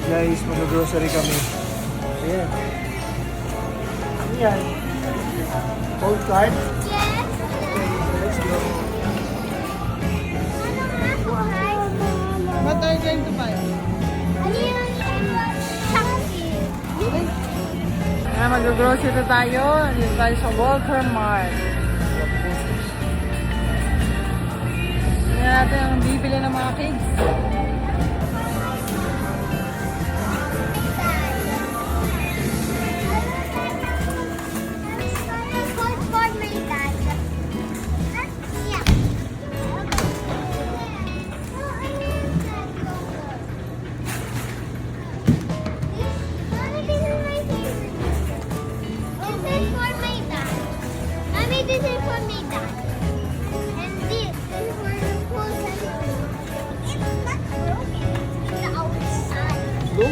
Guys, mag-grocery kami. Ayan. Ano yan? Old card? Yes. Let's go. What are you going to buy? Ano yung taxi? Ayan, mag-grocery na tayo. Dito tayo sa Walter Mart. Tingnan natin ang bibili ng mga kids. This is for my dad. And this is for the pool center. It's not broken. It's the outside. No.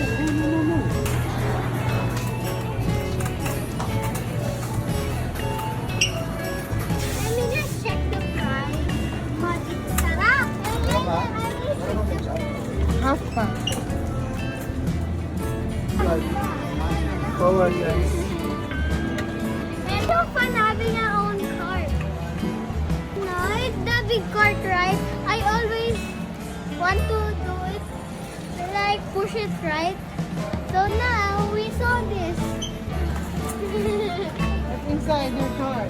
Let me just check the price. But it's sarap. Half pa. Forward, guys. It's so fun having our own cart. No, it's the big cart, right? I always want to do it, like push it, right? So now we saw this. What's inside your car?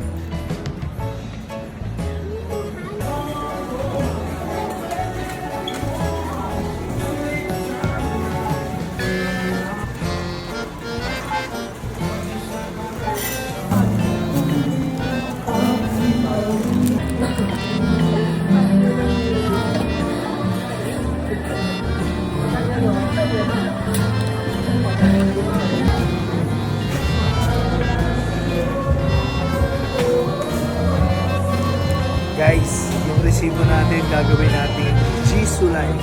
Guys, yung resibo natin, gagawin natin Jisoo Life.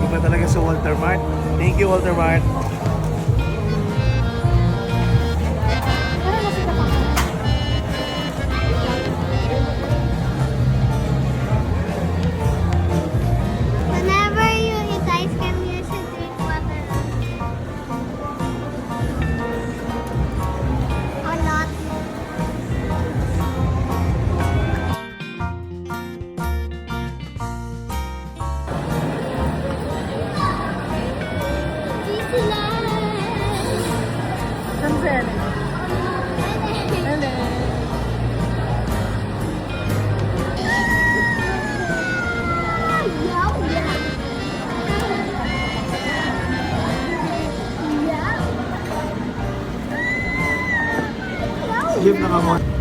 Iba talaga sa Walter Mart. Thank you, Walter Mart. Whenever you eat ice cream, you should drink water. Or not. Saan si Ellen? Ellen. Give na ka mo.